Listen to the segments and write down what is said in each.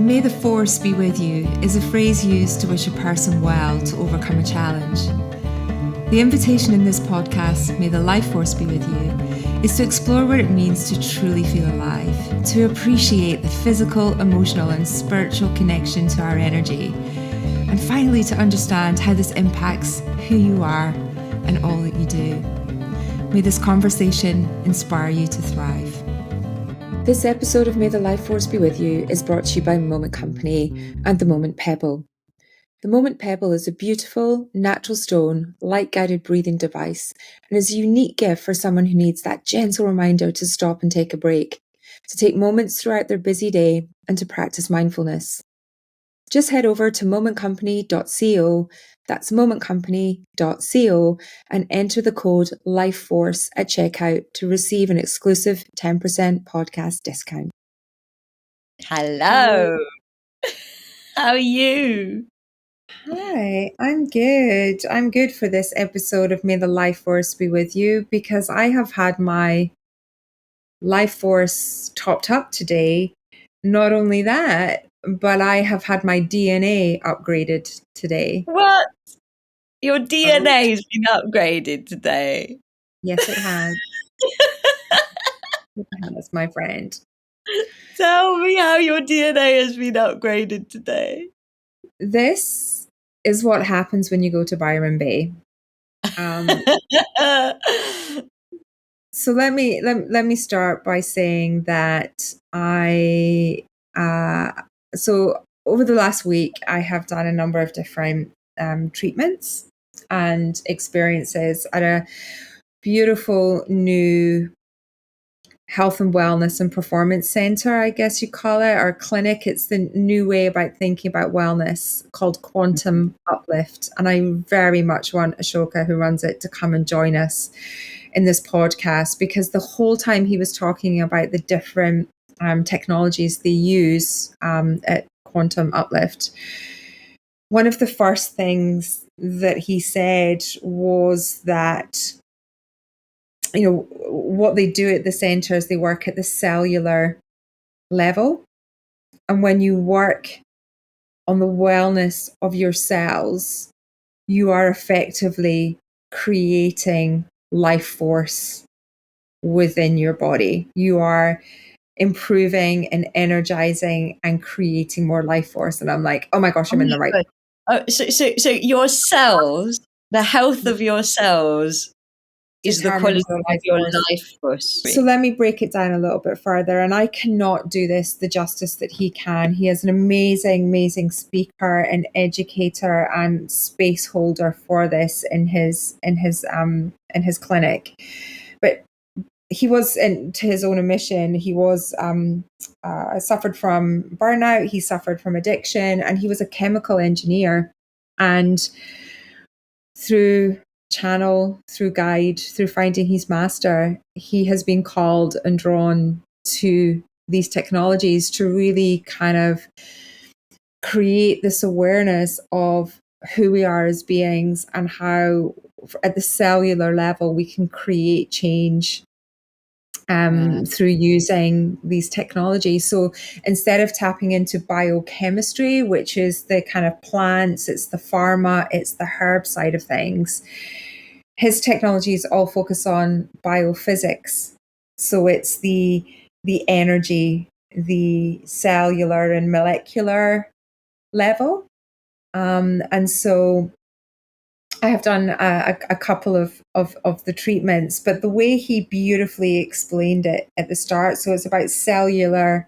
May the force be with you is a phrase used to wish a person well to overcome a challenge. The invitation in this podcast, May the life force be with you, is to explore what it means to truly feel alive, to appreciate the physical, emotional and spiritual connection to our energy, and finally to understand how this impacts who you are and all that you do. May this conversation inspire you to thrive. This episode of May the Life Force Be With You is brought to you by Moment Company and the Moment Pebble. The Moment Pebble is a beautiful, natural stone, light-guided breathing device and is a unique gift for someone who needs that gentle reminder to stop and take a break, to take moments throughout their busy day and to practice mindfulness. Just head over to momentcompany.co, that's momentcompany.co, and enter the code LIFEFORCE at checkout to receive an exclusive 10% podcast discount. Hello. How are you? Hi, I'm good. I'm good for this episode of May the Life Force Be With You because I have had my life force topped up today. Not only that, but I have had my DNA upgraded today. What? Your DNA has been upgraded today. Yes, it has. It has, my friend. Tell me how your DNA has been upgraded today. This is what happens when you go to Byron Bay. So let me start by saying that so over the last week I have done a number of different treatments and experiences at a beautiful new health and wellness and performance center, I guess you call it, or clinic. It's the new way about thinking about wellness called Quantum Uplift. And I very much want Ashoka, who runs it, to come and join us in this podcast, because the whole time he was talking about the different technologies they use at Quantum Uplift, one of the first things that he said was that, you know, what they do at the center is they work at the cellular level. And when you work on the wellness of your cells, you are effectively creating life force within your body. You are improving and energizing and creating more life force. And I'm like, oh my gosh, I'm in the right place. So your cells, the health of your cells is the quality of your life force. So let me break it down a little bit further. And I cannot do this the justice that he can. He is an amazing speaker and educator and space holder for this in his clinic. But he was, to his own admission, he was suffered from burnout. He suffered from addiction, and he was a chemical engineer. And through channel, through guide, through finding his master, he has been called and drawn to these technologies to really kind of create this awareness of who we are as beings and how at the cellular level we can create change through using these technologies. So instead of tapping into biochemistry, which is the kind of plants, it's the pharma, it's the herb side of things, his technologies all focus on biophysics. So it's the energy, the cellular and molecular level. And so I have done a couple of the treatments, but the way he beautifully explained it at the start, so it's about cellular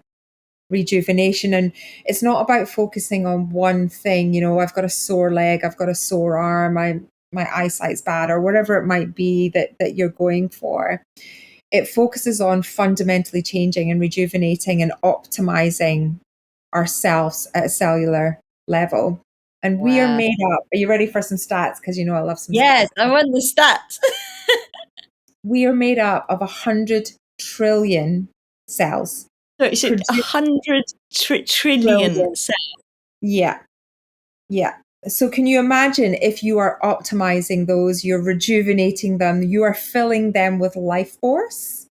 rejuvenation, and it's not about focusing on one thing. You know, I've got a sore leg, I've got a sore arm, my eyesight's bad, or whatever it might be that you're going for. It focuses on fundamentally changing and rejuvenating and optimizing ourselves at a cellular level. And we are made up. Are you ready for some stats? Because you know I love some stats. Yes, I want the stats. We are made up of 100 trillion cells. So 100 trillion cells. Yeah. So can you imagine if you are optimizing those, you're rejuvenating them, you are filling them with life force,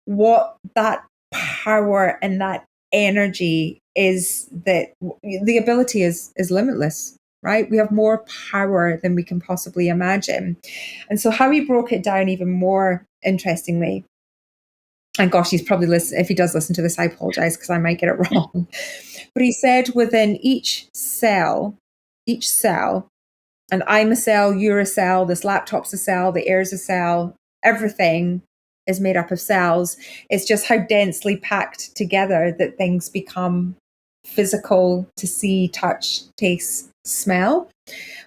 what that power and that energy is that the ability is limitless, right? We have more power than we can possibly imagine. And so how he broke it down even more interestingly, and gosh, he's probably listening. If he does listen to this, I apologize because I might get it wrong. But he said within each cell, and I'm a cell, you're a cell, this laptop's a cell, the air's a cell, everything is made up of cells. It's just how densely packed together that things become physical to see, touch, taste, smell.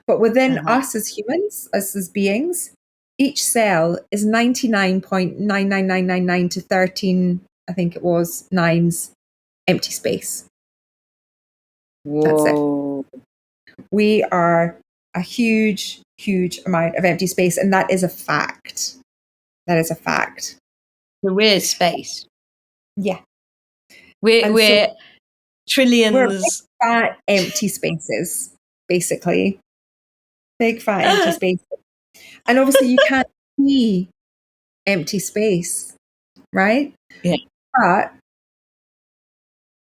But within us as humans, us as beings, each cell is 99.99999 to 13, I think it was, nines empty space. Whoa. That's it. We are a huge, huge amount of empty space, and that is a fact. That is a fact. So we're space. Yeah. We're trillions. We're big, fat, empty spaces, basically. Big, fat, empty spaces. And obviously you can't see empty space, right? Yeah. But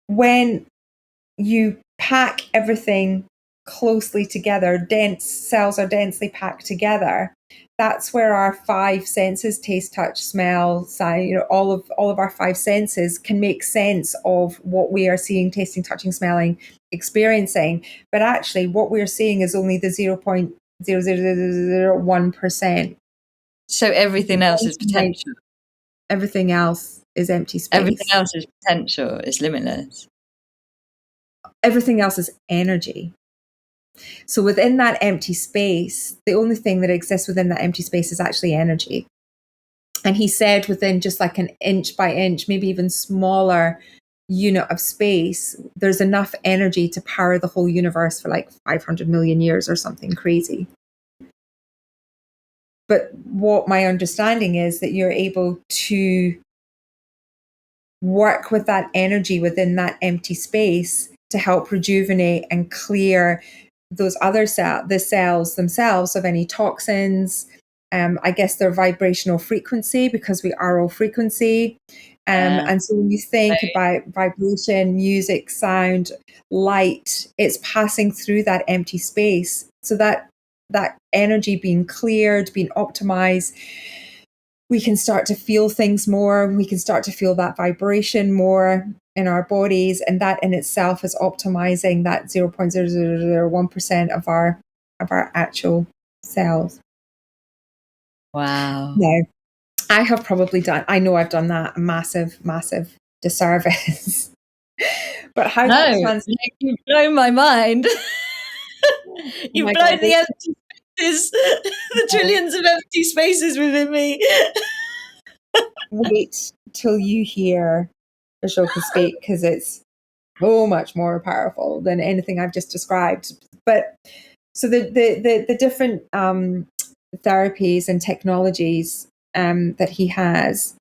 when you pack everything closely together, dense cells are densely packed together, that's where our five senses, taste, touch, smell, sound, all of our five senses can make sense of what we are seeing, tasting, touching, smelling, experiencing. But actually what we're seeing is only the 0.0001%. So everything else is potential. Everything else is empty space. Everything else is potential. It's limitless. Everything else is energy. So within that empty space, the only thing that exists within that empty space is actually energy. And he said within just like an inch by inch, maybe even smaller unit of space, there's enough energy to power the whole universe for like 500 million years or something crazy. But what my understanding is that you're able to work with that energy within that empty space to help rejuvenate and clear those other the cells themselves of any toxins. I guess their vibrational frequency, because we are all frequency. And so when you think about vibration, music, sound, light, it's passing through that empty space. So that energy being cleared, being optimized, we can start to feel things more. We can start to feel that vibration more in our bodies. And that in itself is optimizing that 0.0001% of our actual cells. Wow. Now, I have probably I know I've done that a massive, massive disservice. But how you've blown my mind. You've blown the empty spaces, the trillions of empty spaces within me. Wait till you hear Ashoka speak, because it's so much more powerful than anything I've just described. But so the different therapies and technologies that he has,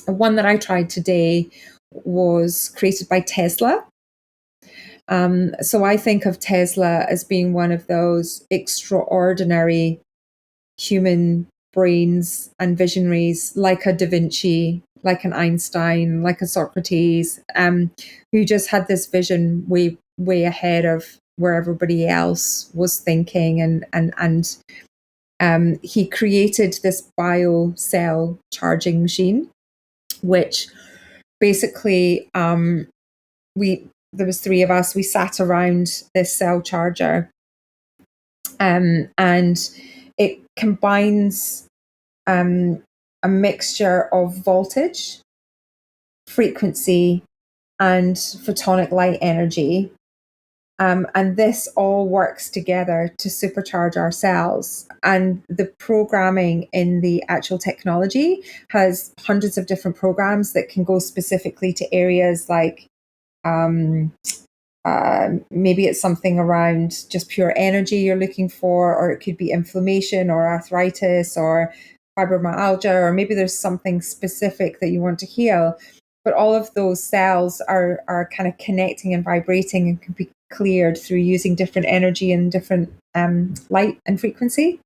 one that I tried today was created by Tesla. So I think of Tesla as being one of those extraordinary human brains and visionaries, like a Da Vinci, like an Einstein, like a Socrates, who just had this vision way ahead of where everybody else was thinking, and he created this bio cell charging machine, which basically there was three of us. We sat around this cell charger, and it combines a mixture of voltage, frequency, and photonic light energy. And this all works together to supercharge our cells. And the programming in the actual technology has hundreds of different programs that can go specifically to areas like maybe it's something around just pure energy you're looking for, or it could be inflammation or arthritis or fibromyalgia, or maybe there's something specific that you want to heal. But all of those cells are kind of connecting and vibrating and can be cleared through using different energy and different light and frequency.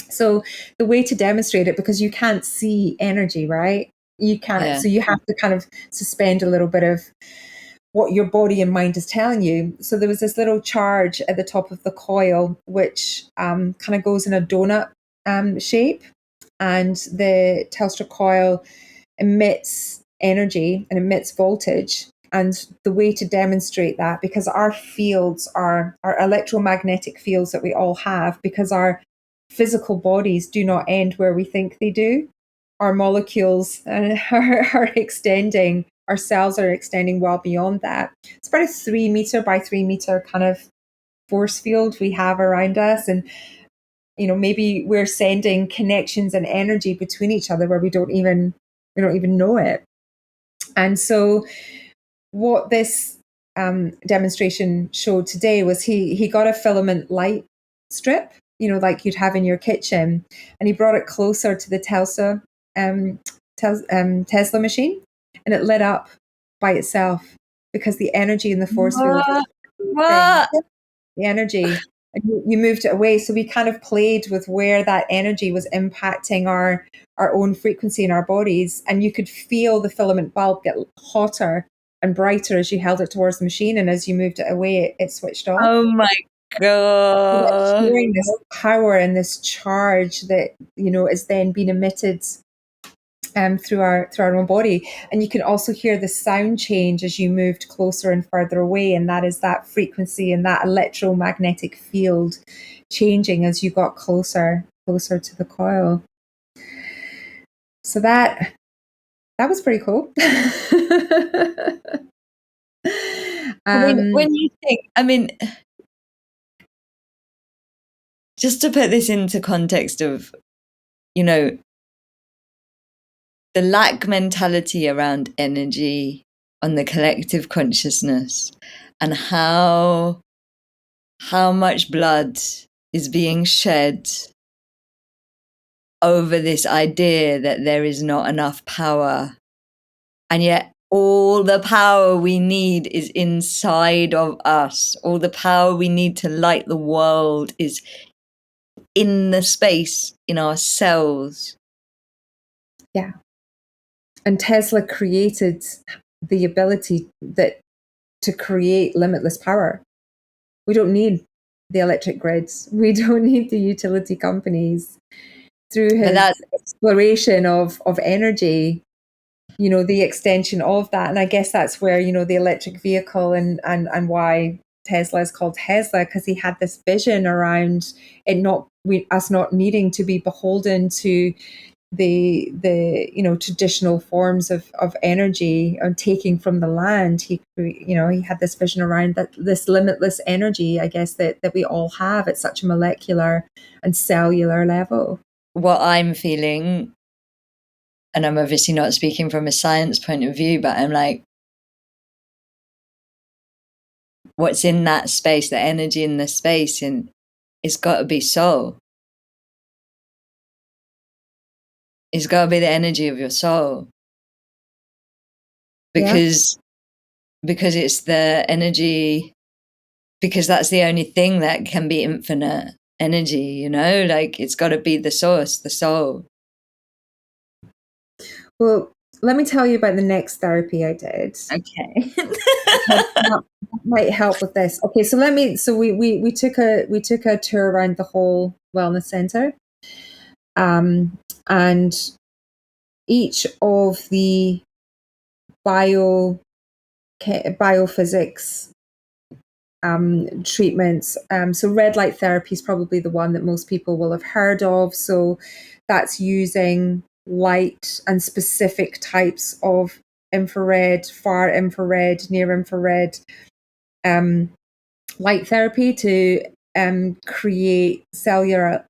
So the way to demonstrate it, because you can't see energy, right? You can't. Yeah. So you have to kind of suspend a little bit of what your body and mind is telling you. So there was this little charge at the top of the coil, which kind of goes in a donut shape, and the Telstra coil emits energy and emits voltage. And the way to demonstrate that, because our fields are our electromagnetic fields that we all have, because our physical bodies do not end where we think they do. Our molecules are extending, our cells are extending well beyond that. It's about a 3 meter by 3 meter kind of force field we have around us. And, maybe we're sending connections and energy between each other where we don't even know it. And so what this demonstration showed today was he got a filament light strip, like you'd have in your kitchen, and he brought it closer to the Tesla machine, and it lit up by itself because the energy in the force field. What? The energy. And you moved it away. So we kind of played with where that energy was impacting our own frequency in our bodies. And you could feel the filament bulb get hotter and brighter as you held it towards the machine. And as you moved it away, it switched off. Oh my God. Hearing this power and this charge that, is then being emitted through our own body. And you can also hear the sound change as you moved closer and further away, and that is that frequency and that electromagnetic field changing as you got closer to the coil. So that was pretty cool. When you think, just to put this into context of, the lack mentality around energy on the collective consciousness, and how much blood is being shed over this idea that there is not enough power, and yet all the power we need is inside of us. All the power we need to light the world is in the space in our cells. Yeah. And Tesla created the ability to create limitless power. We don't need the electric grids. We don't need the utility companies. Through his exploration of energy, the extension of that. And I guess that's where, the electric vehicle and why Tesla is called Tesla, because he had this vision around it us not needing to be beholden to the traditional forms of energy and taking from the land. He had this vision around this limitless energy, I guess, that we all have at such a molecular and cellular level. What I'm feeling, and I'm obviously not speaking from a science point of view, but I'm like, what's in that space, the energy in the space, and it's got to be soul. It's got to be the energy of your soul. Because it's the energy, because that's the only thing that can be infinite energy, like it's got to be the source, the soul. Well, let me tell you about the next therapy I did. Okay. that might help with this. Okay, so we took a tour around the whole wellness center. And each of the biophysics treatments. So red light therapy is probably the one that most people will have heard of. So that's using light and specific types of infrared, far infrared, near infrared light therapy to create cellular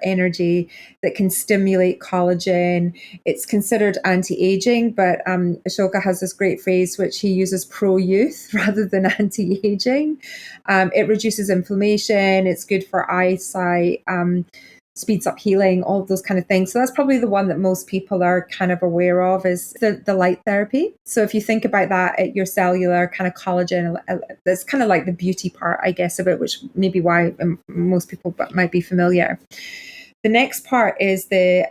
energy that can stimulate collagen. It's considered anti-aging, but Ashoka has this great phrase which he uses, pro-youth rather than anti-aging. It reduces inflammation. It's good for eyesight. Speeds up healing, all of those kind of things. So that's probably the one that most people are kind of aware of, is the light therapy. So if you think about that at your cellular kind of collagen, that's kind of like the beauty part, I guess, of it, which may be why most people might be familiar. The next part is the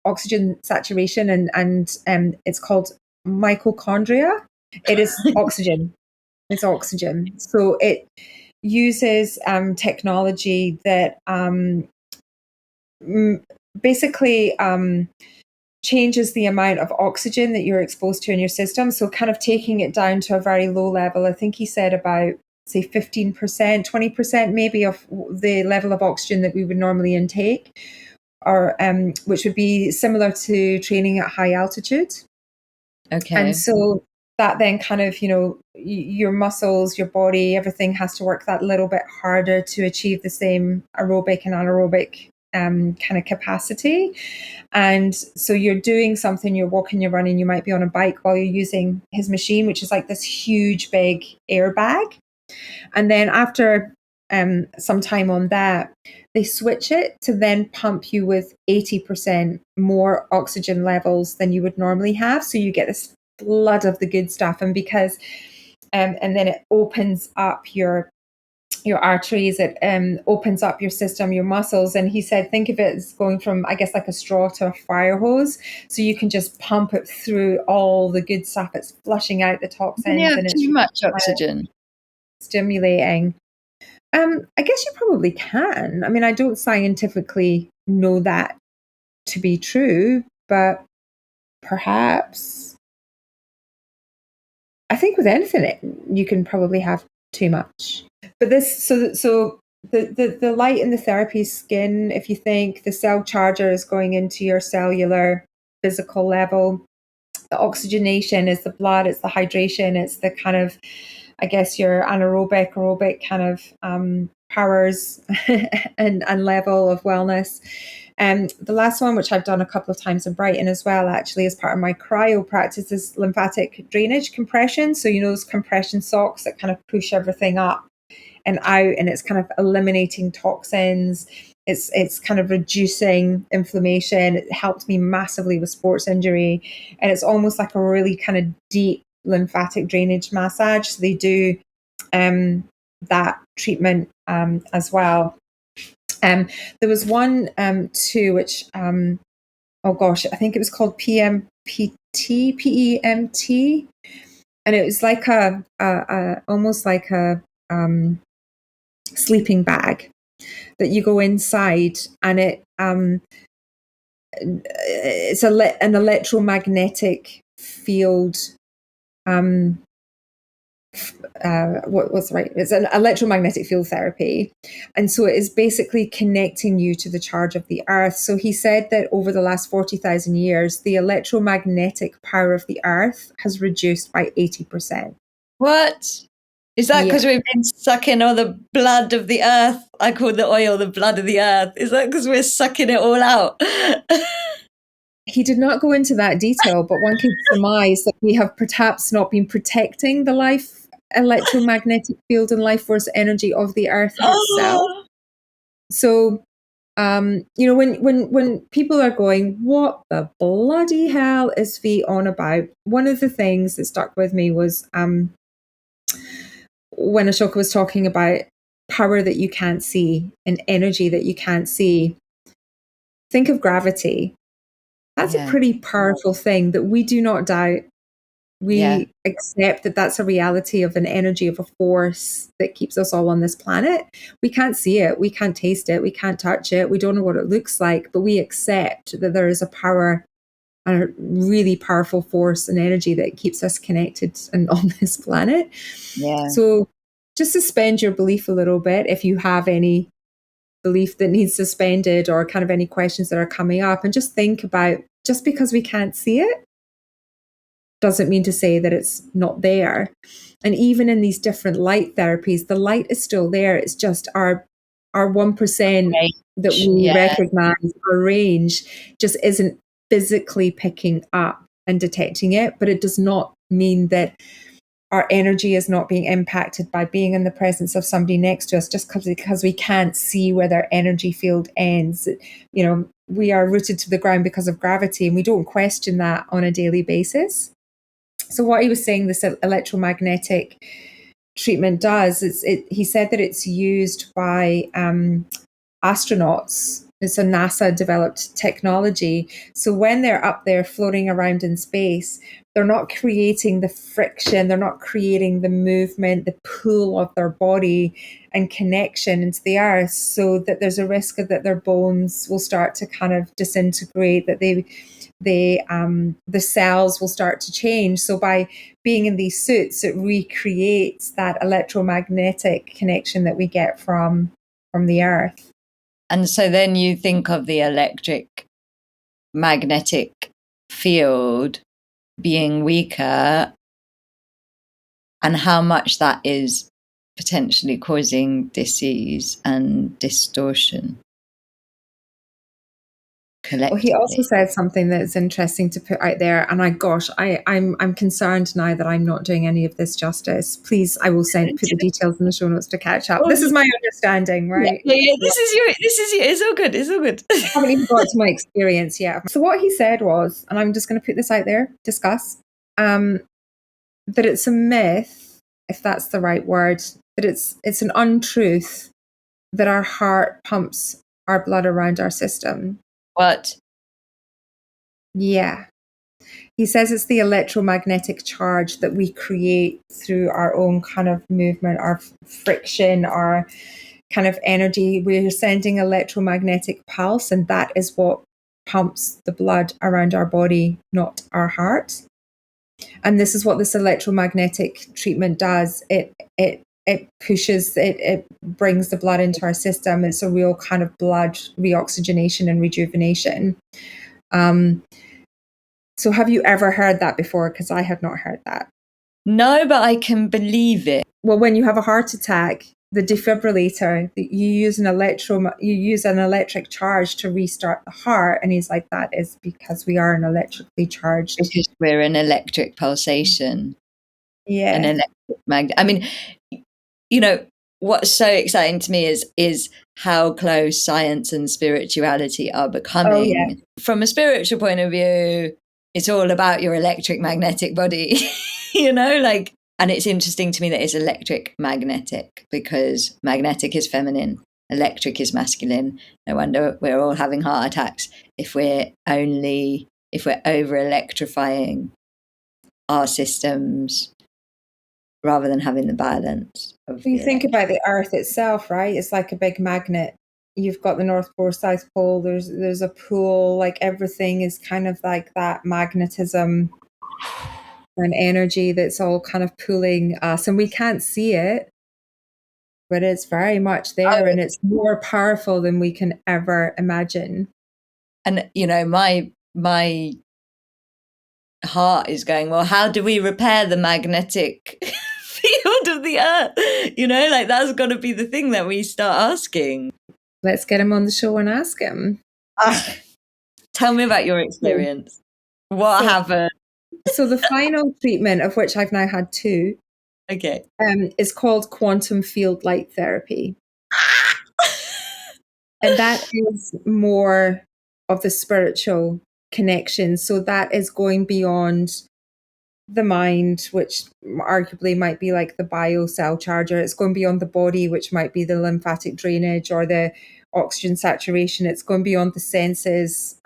oxygen saturation, and it's called mitochondria. It is oxygen. It's oxygen. So it uses technology that basically changes the amount of oxygen that you're exposed to in your system. So kind of taking it down to a very low level. I think he said about, say, 15%, 20% maybe of the level of oxygen that we would normally intake, or which would be similar to training at high altitude. Okay. And so that then kind of, your muscles, your body, everything has to work that little bit harder to achieve the same aerobic and anaerobic kind of capacity. And so you're doing something, you're walking, you're running, you might be on a bike while you're using his machine, which is like this huge, big airbag. And then after some time on that, they switch it to then pump you with 80% more oxygen levels than you would normally have. So you get this flood of the good stuff. And because, and then it opens up your arteries, it opens up your system, your muscles. And he said, think of it as going from, I guess, like a straw to a fire hose. So you can just pump it through all the good stuff. It's flushing out the toxins. Yeah, And it's too much oxygen. Stimulating. I guess you probably can. I mean, I don't scientifically know that to be true, but perhaps. I think with anything, you can probably have too much. But this, so the light in the therapy skin, if you think the cell charger is going into your cellular physical level, the oxygenation is the blood, it's the hydration, it's the kind of, I guess, your anaerobic, aerobic kind of powers and level of wellness. And the last one, which I've done a couple of times in Brighton as well, actually, as part of my cryo practice, is lymphatic drainage compression. So, those compression socks that kind of push everything up and out, and it's kind of eliminating toxins. It's kind of reducing inflammation. It helped me massively with sports injury. And it's almost like a really kind of deep lymphatic drainage massage. So they do that treatment as well. There was one too, which oh gosh, I think it was called PEMT, and it was like a almost like a sleeping bag that you go inside, and it's an electromagnetic field. What's right? It's an electromagnetic field therapy. And so it is basically connecting you to the charge of the earth. So he said that over the last 40,000 years, the electromagnetic power of the earth has reduced by 80%. What? Is that because we've been sucking all the blood of the earth? I call the oil the blood of the earth. Is that because we're sucking it all out? He did not go into that detail, but one can surmise that we have perhaps not been protecting the electromagnetic field and life force energy of the earth itself. So, when people are going, what the bloody hell is Fee on about? One of the things that stuck with me was when Ashoka was talking about power that you can't see and energy that you can't see. Think of gravity. That's a pretty powerful thing that we do not doubt. We accept that that's a reality of an energy, of a force that keeps us all on this planet. We can't see it. We can't taste it. We can't touch it. We don't know what it looks like, but we accept that there is a power, a really powerful force and energy that keeps us connected and on this planet. Yeah. So just suspend your belief a little bit if you have any belief that needs suspended or kind of any questions that are coming up, and just think about, just because we can't see it doesn't mean to say that it's not there. And even in these different light therapies, the light is still there. It's just our 1% that we recognize, our range just isn't physically picking up and detecting it. But it does not mean that our energy is not being impacted by being in the presence of somebody next to us, just because we can't see where their energy field ends. We are rooted to the ground because of gravity, and we don't question that on a daily basis. So what he was saying this electromagnetic treatment does is, he said that it's used by astronauts. It's a NASA developed technology. So when they're up there floating around in space, they're not creating the friction, they're not creating the movement, the pull of their body and connection into the earth, so that there's a risk that their bones will start to kind of disintegrate, that the cells will start to change. So by being in these suits, it recreates that electromagnetic connection that we get from the earth. And so then you think of the electric magnetic field being weaker, and how much that is potentially causing disease and distortion collectively. Well, he also said something that's interesting to put out there, and I'm concerned now that I'm not doing any of this justice. Please, I will put the details in the show notes to catch up. This is my understanding, right? Yeah, this is you. It's all good. It's all good. I haven't even got to my experience yet. So what he said was, and I'm just going to put this out there, discuss, that it's a myth, if that's the right word, that it's an untruth that our heart pumps our blood around our system. What? Yeah. He says it's the electromagnetic charge that we create through our own kind of movement, our friction, our kind of energy. We're sending electromagnetic pulse, and that is what pumps the blood around our body, not our heart. And this is what this electromagnetic treatment does. It pushes, it brings the blood into our system. It's a real kind of blood reoxygenation and rejuvenation. So have you ever heard that before? Because I had not heard that. No, but I can believe it. Well, when you have a heart attack, the defibrillator, you use an electric charge to restart the heart. And he's like, that is because we are an electrically charged. Because we're an electric pulsation. Yeah. An electric magnet. I mean, you know, what's so exciting to me is how close science and spirituality are becoming. Oh, yeah. From a spiritual point of view, it's all about your electric magnetic body, you know, like, and it's interesting to me that it's electric magnetic, because magnetic is feminine, electric is masculine. No wonder we're all having heart attacks if we're over electrifying our systems rather than having the balance. You think about the earth itself, right? It's like a big magnet. You've got the North Pole, South Pole, there's a pull, like everything is kind of like that magnetism and energy that's all kind of pulling us, and we can't see it, but it's very much there, and it's more powerful than we can ever imagine. And, you know, my heart is going, well, how do we repair the magnetic field of the earth? You know, like that's got to be the thing that we start asking. Let's get him on the show and ask him. Tell me about your experience. What happened? So the final treatment, of which I've now had 2, is called quantum field light therapy. And that is more of the spiritual connection. So that is going beyond the mind, which arguably might be like the bio cell charger. It's going beyond the body, which might be the lymphatic drainage or the oxygen saturation. It's going beyond the senses,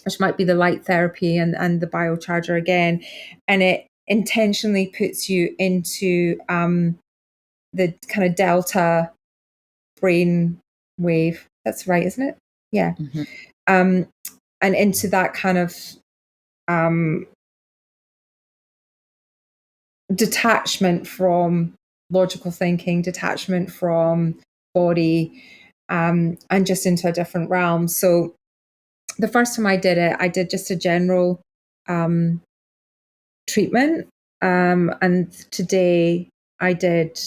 which might be the light therapy and the biocharger again. And it intentionally puts you into the kind of delta brain wave. That's right, isn't it? Yeah. Mm-hmm. And into that kind of detachment from logical thinking, detachment from body, and just into a different realm. So the first time I did it, I did just a general treatment. And today I did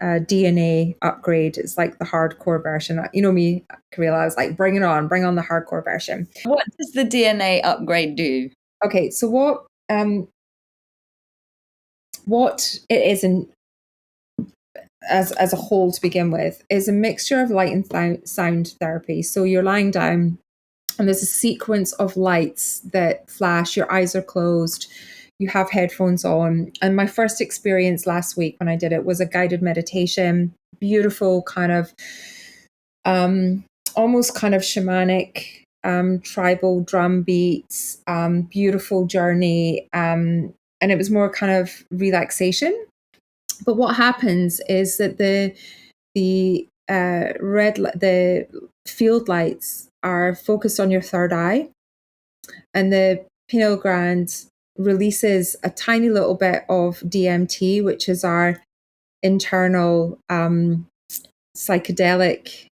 a DNA upgrade. It's like the hardcore version. You know me, Karila, I was like, bring on the hardcore version. What does the DNA upgrade do? Okay, so what it is as a whole to begin with is a mixture of light and sound therapy. So you're lying down and there's a sequence of lights that flash, your eyes are closed, you have headphones on. And my first experience last week when I did it was a guided meditation, beautiful kind of almost kind of shamanic tribal drum beats, beautiful journey. And it was more kind of relaxation. But what happens is that the the field lights are focused on your third eye, and the pineal gland releases a tiny little bit of DMT, which is our internal psychedelic.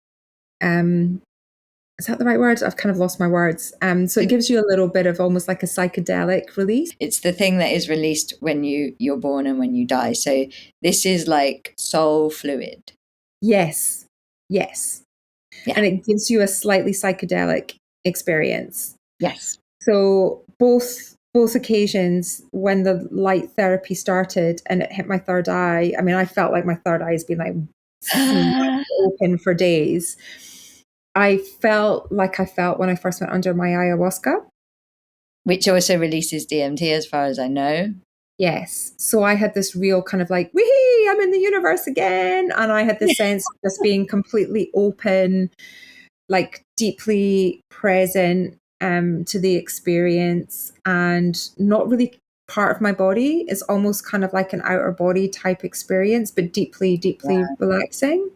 Is that the right word? I've kind of lost my words. So it gives you a little bit of almost like a psychedelic release. It's the thing that is released when you're born and when you die. So this is like soul fluid. Yes. Yes. Yeah. And it gives you a slightly psychedelic experience. Yes. So both occasions, when the light therapy started and it hit my third eye, I mean, I felt like my third eye has been like open for days. I felt like I felt when I first went under my ayahuasca. Which also releases DMT, as far as I know. Yes. So I had this real kind of like, wee, I'm in the universe again. And I had this sense of just being completely open, like deeply present to the experience, and not really part of my body. It's almost kind of like an outer body type experience, but deeply relaxing.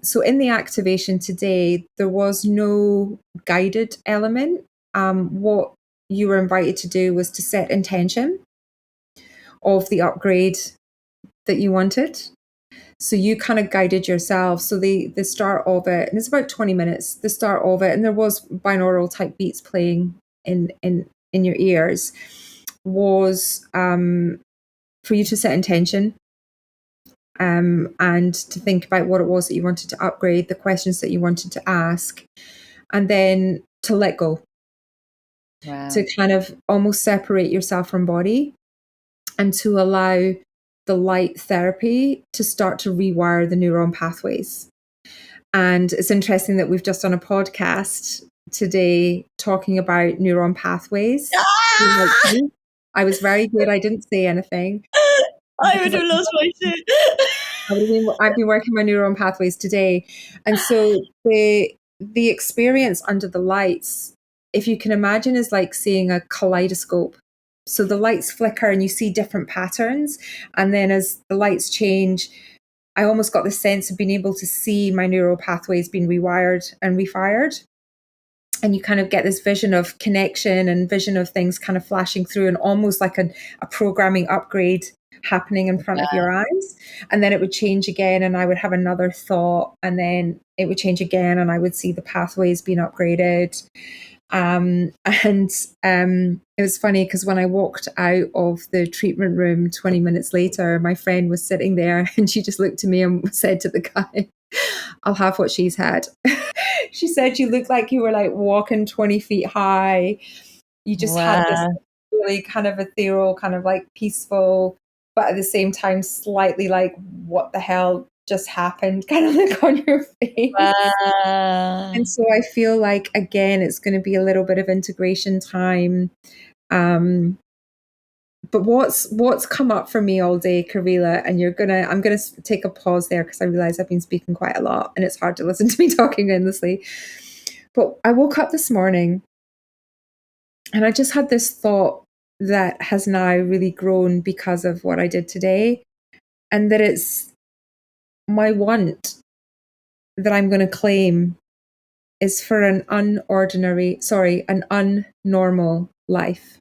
So in the activation today, there was no guided element. What you were invited to do was to set intention of the upgrade that you wanted. So you kind of guided yourself. So the start of it, and it's about 20 minutes, the start of it, and there was binaural type beats playing in your ears, was for you to set intention, and to think about what it was that you wanted to upgrade, the questions that you wanted to ask, and then to let go. Wow. To kind of almost separate yourself from body, and to allow the light therapy to start to rewire the neuron pathways. And it's interesting that we've just done a podcast today talking about neuron pathways. I was very good. I didn't say anything. I would have lost my shit. I've been working my neuron pathways today. And so the experience under the lights, if you can imagine, is like seeing a kaleidoscope. So the lights flicker and you see different patterns. And then as the lights change, I almost got the sense of being able to see my neural pathways being rewired and refired. And you kind of get this vision of connection and vision of things kind of flashing through, and almost like a programming upgrade happening in front of your eyes. And then it would change again, and I would have another thought, and then it would change again, and I would see the pathways being upgraded. It was funny because when I walked out of the treatment room 20 minutes later, my friend was sitting there and she just looked at me and said to the guy, I'll have what she's had. She said, you look like you were like walking 20 feet high. You just had this really kind of ethereal, kind of like peaceful, but at the same time, slightly like, what the hell just happened kind of look on your face. And so I feel like, again, it's going to be a little bit of integration time. But what's come up for me all day, Karila, and I'm gonna take a pause there because I realize I've been speaking quite a lot and it's hard to listen to me talking endlessly. But I woke up this morning and I just had this thought that has now really grown because of what I did today, and that it's my want that I'm going to claim is for an unnormal life.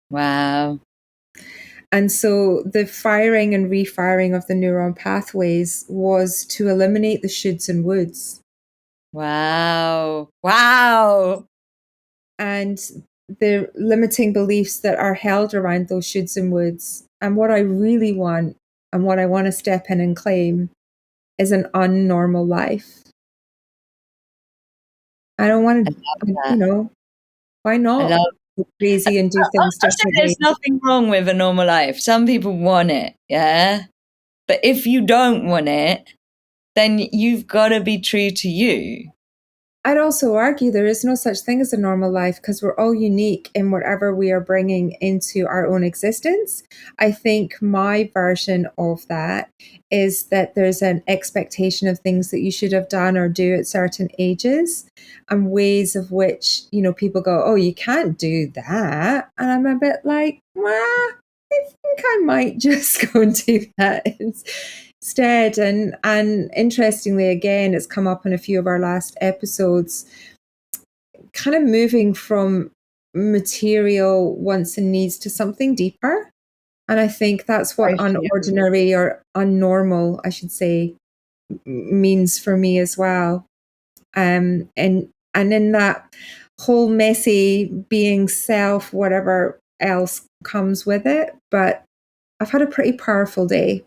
Wow. And so the firing and refiring of the neuron pathways was to eliminate the shoulds and woulds. Wow. Wow. And the limiting beliefs that are held around those shoulds and woulds. And what I really want, and what I want to step in and claim, is an unnormal life. I don't want to, why not go crazy and do things differently? There's nothing wrong with a normal life. Some people want it, yeah? But if you don't want it, then you've got to be true to you. I'd also argue there is no such thing as a normal life because we're all unique in whatever we are bringing into our own existence. I think my version of that is that there's an expectation of things that you should have done or do at certain ages, and ways of which, people go, oh, you can't do that. And I'm a bit like, well, I think I might just go and do that instead. And interestingly, again, it's come up in a few of our last episodes, kind of moving from material wants and needs to something deeper. And I think that's what unordinary or unnormal, I should say, means for me as well. And in that whole messy being self, whatever else comes with it. But I've had a pretty powerful day,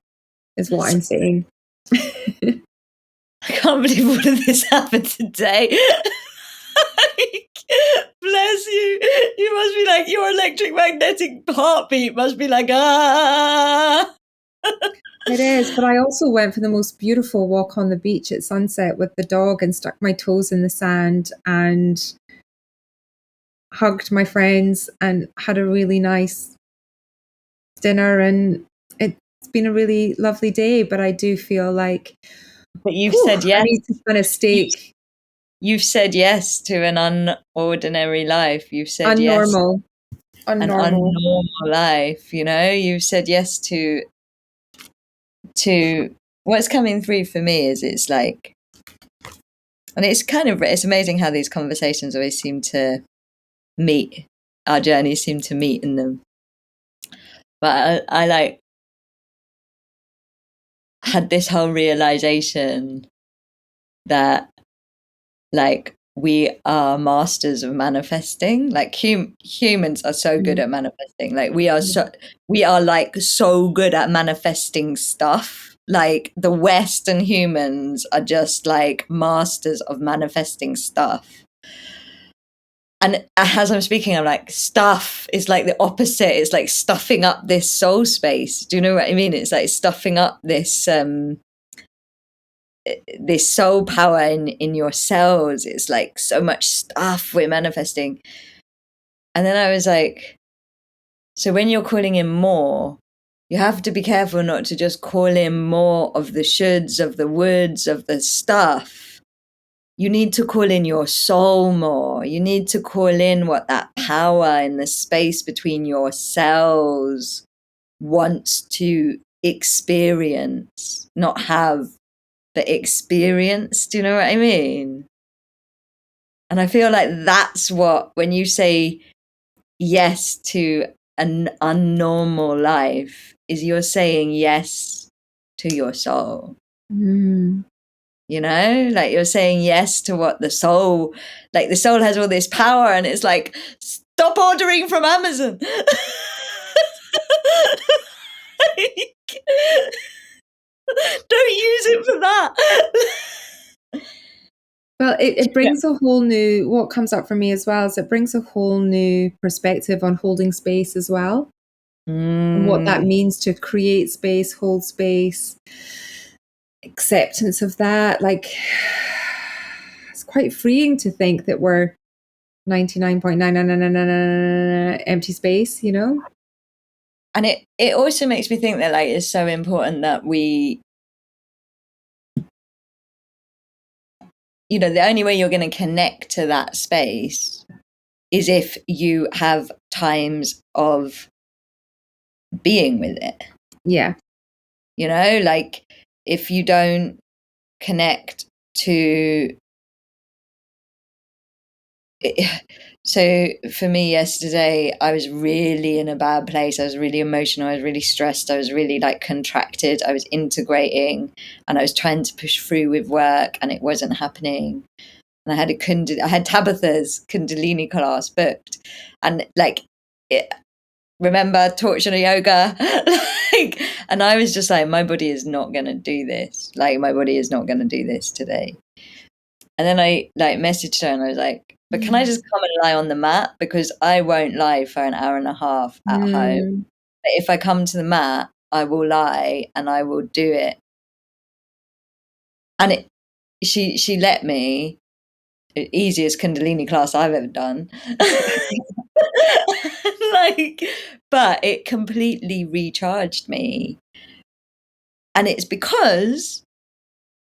is what I'm saying. I can't believe all of this happened today. Bless you. You must be like, your electromagnetic heartbeat must be like, ah. It is, but I also went for the most beautiful walk on the beach at sunset with the dog and stuck my toes in the sand and hugged my friends and had a really nice dinner. And it's been a really lovely day, but I do feel like, but you've said yes. I need to kind of stake. You've said yes to an unordinary life. You've said unnormal. Yes, an unnormal life. You've said yes to what's coming through for me is it's like, and it's amazing how these conversations always seem to meet. Our journeys seem to meet in them. But I like had this whole realization that like we are masters of manifesting. Like humans are so good at manifesting. Like we are like so good at manifesting stuff. Like the Western humans are just like masters of manifesting stuff. And as I'm speaking, I'm like, stuff is like the opposite. It's like stuffing up this soul space. Do you know what I mean? It's like stuffing up this soul power in your cells. It's like so much stuff we're manifesting. And then I was like, so when you're calling in more, you have to be careful not to just call in more of the shoulds, of the woulds, of the stuff. You need to call in your soul more. You need to call in what that power in the space between your cells wants to experience, not have the experience. Do you know what I mean? And I feel like that's what, when you say yes to an unnormal life, is you're saying yes to your soul. Like you're saying yes to what the soul has all this power, and it's like, stop ordering from Amazon. Don't use it for that. Well, it brings a whole new, what comes up for me as well is it brings a whole new perspective on holding space as well. And what that means to create space, hold space, acceptance of that. Like, it's quite freeing to think that we're 99.999 empty space, And it also makes me think that like it's so important that we, the only way you're going to connect to that space is if you have times of being with it. Yeah. Like if you don't connect to it. So for me yesterday, I was really in a bad place. I was really emotional. I was really stressed. I was really like contracted. I was integrating and I was trying to push through with work and it wasn't happening. And I had Tabitha's Kundalini class booked, and like remember torture yoga, and I was just like, my body is not going to do this. Like my body is not going to do this today. And then I like messaged her and I was like, but can I just come and lie on the mat? Because I won't lie for an hour and a half at home. But if I come to the mat, I will lie and I will do it. And she let me. easiest Kundalini class I've ever done. Like, but it completely recharged me. And it's because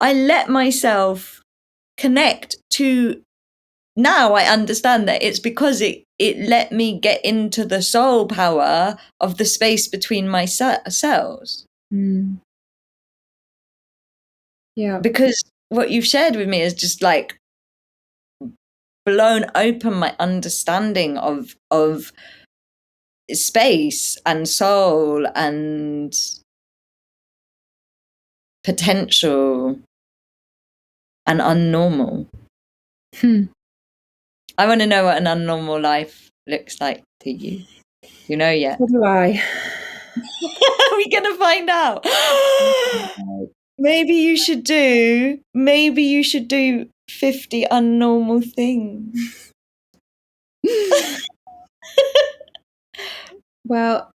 I let myself connect to, now I understand that it's because it let me get into the soul power of the space between my cells. Mm. Yeah. Because what you've shared with me is just like blown open my understanding of space and soul and potential and unnormal. I want to know what an unnormal life looks like to you. You know yet? So do I. We're gonna find out. Maybe you should do 50 unnormal things. Well,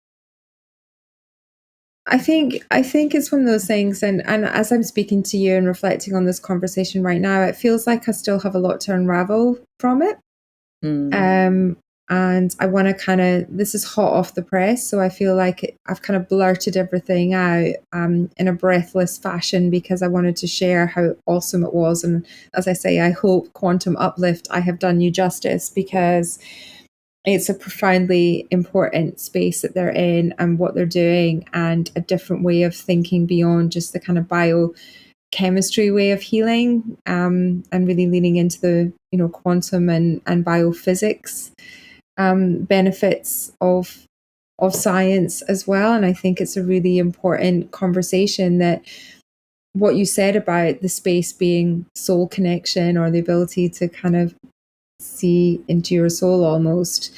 I think it's one of those things, and as I'm speaking to you and reflecting on this conversation right now, it feels like I still have a lot to unravel from it. And I want to kind of, this is hot off the press, so I feel like I've kind of blurted everything out in a breathless fashion because I wanted to share how awesome it was. And as I say, I hope Quantum Uplift, I have done you justice, because it's a profoundly important space that they're in and what they're doing, and a different way of thinking beyond just the kind of biochemistry way of healing, and really leaning into the quantum and biophysics benefits of science as well. And I think it's a really important conversation, that what you said about the space being soul connection, or the ability to kind of see into your soul almost.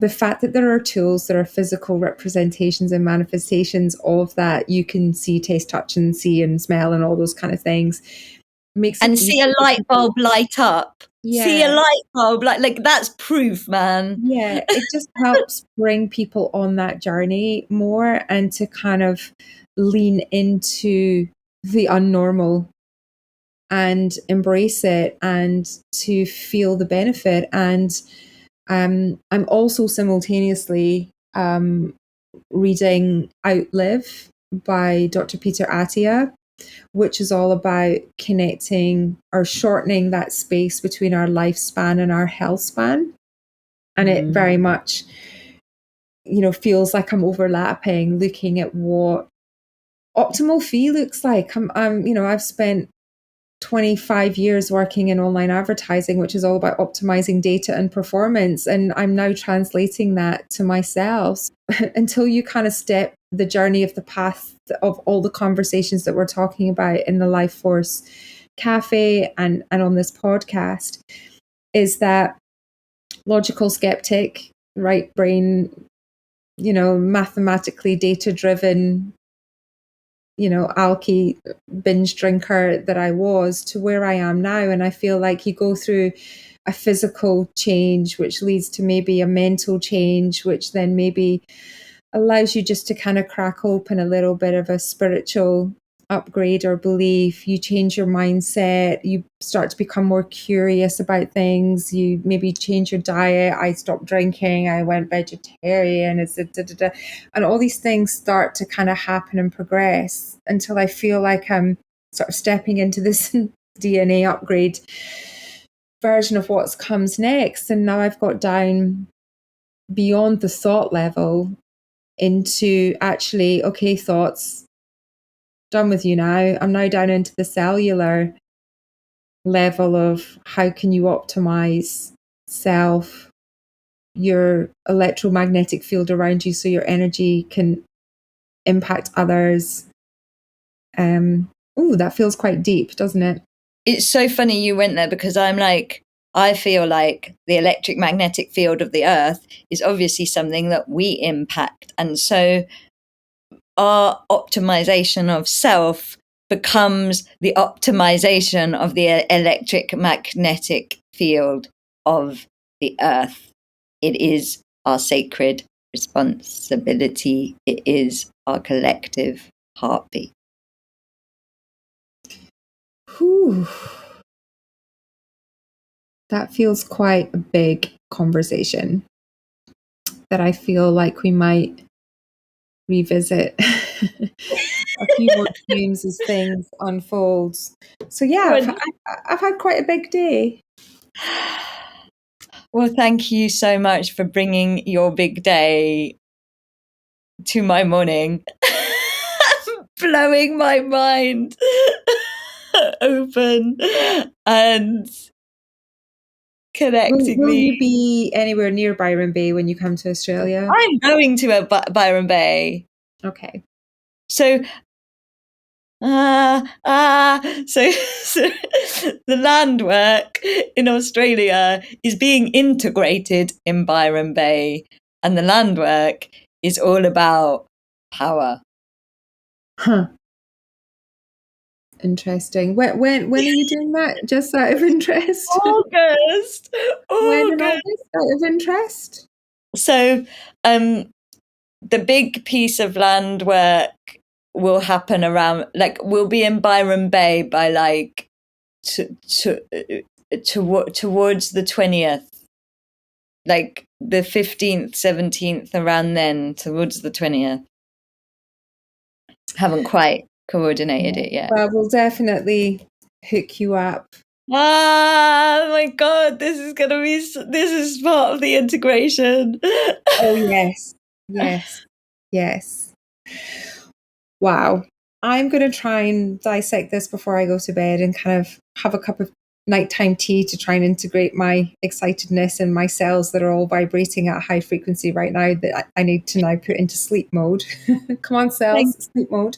The fact that there are tools that are physical representations and manifestations of that, you can see, taste, touch, and see and smell and all those kind of things, makes it and see a light bulb light up. Yeah. See a light bulb, like that's proof, man. Yeah, it just helps bring people on that journey more, and to kind of lean into the unnormal and embrace it, and to feel the benefit. And I'm also simultaneously reading Outlive by Dr. Peter Attia, which is all about connecting or shortening that space between our lifespan and our health span. And it very much, feels like I'm overlapping, looking at what optimal fee looks like. I've spent 25 years working in online advertising, which is all about optimizing data and performance. And I'm now translating that to myself. Until you kind of step the journey of the path of all the conversations that we're talking about in the Life Force Cafe and on this podcast, is that logical skeptic, right brain, mathematically data driven, alky binge drinker that I was, to where I am now. And I feel like you go through a physical change, which leads to maybe a mental change, which then maybe allows you just to kind of crack open a little bit of a spiritual upgrade or belief. You change your mindset, you start to become more curious about things, you maybe change your diet. I stopped drinking, I went vegetarian, and all these things start to kind of happen and progress, until I feel like I'm sort of stepping into this DNA upgrade version of what comes next. And now I've got down beyond the thought level into actually, okay, thoughts, done with you now. I'm now down into the cellular level of how can you optimize self, your electromagnetic field around you, so your energy can impact others. That feels quite deep, doesn't it? It's so funny you went there, because I feel like the electric magnetic field of the earth is obviously something that we impact. And so our optimization of self becomes the optimization of the electric magnetic field of the earth. It is our sacred responsibility. It is our collective heartbeat. Whew. That feels quite a big conversation that I feel like we might revisit a few more times as things unfold. So yeah, I've had quite a big day. Well, thank you so much for bringing your big day to my morning. Blowing my mind open and connecting Will me. you be anywhere near Byron Bay when you come to Australia? I'm going to Byron Bay. Okay. So, so the land work in Australia is being integrated in Byron Bay, and the land work is all about power. Huh. Interesting. When are you doing that? Just out of interest. August. When in August? Out of interest. So, the big piece of land work will happen around, like, we'll be in Byron Bay by like towards the 20th, like the 15th, 17th, around then, towards the 20th. Haven't quite coordinated it yet. Well, we'll definitely hook you up. Ah, my God, this is part of the integration. Oh, yes. Wow. I'm going to try and dissect this before I go to bed and kind of have a cup of nighttime tea to try and integrate my excitedness and my cells that are all vibrating at a high frequency right now that I need to now put into sleep mode. Come on, cells, sleep mode.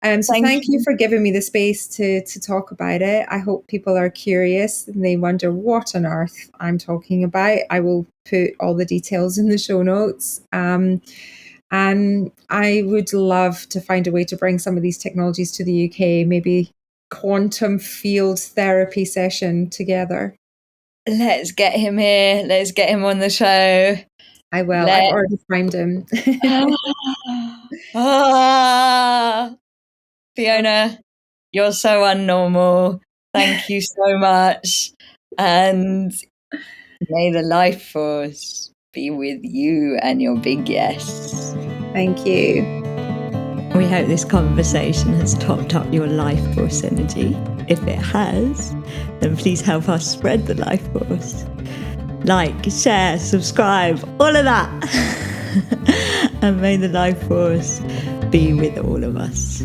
So thank you for giving me the space to talk about it. I hope people are curious and they wonder what on earth I'm talking about. I will put all the details in the show notes. And I would love to find a way to bring some of these technologies to the UK, maybe quantum field therapy session together. Let's get him here. Let's get him on the show. I will. I've already found him. Fiona, you're so unnormal. Thank you so much. And may the life force be with you and your big yes. Thank you. We hope this conversation has topped up your life force energy. If it has, then please help us spread the life force. Like, share, subscribe, all of that. And may the life force be with all of us.